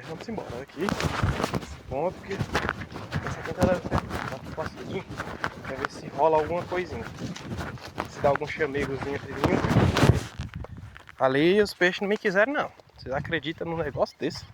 Vamos embora daqui. Ponto, porque essa tentada deve passadinho. Pra ver se rola alguma coisinha. Se dá algum chamegozinho ali. Ali os peixes não me quiseram não. Vocês acreditam num negócio desse?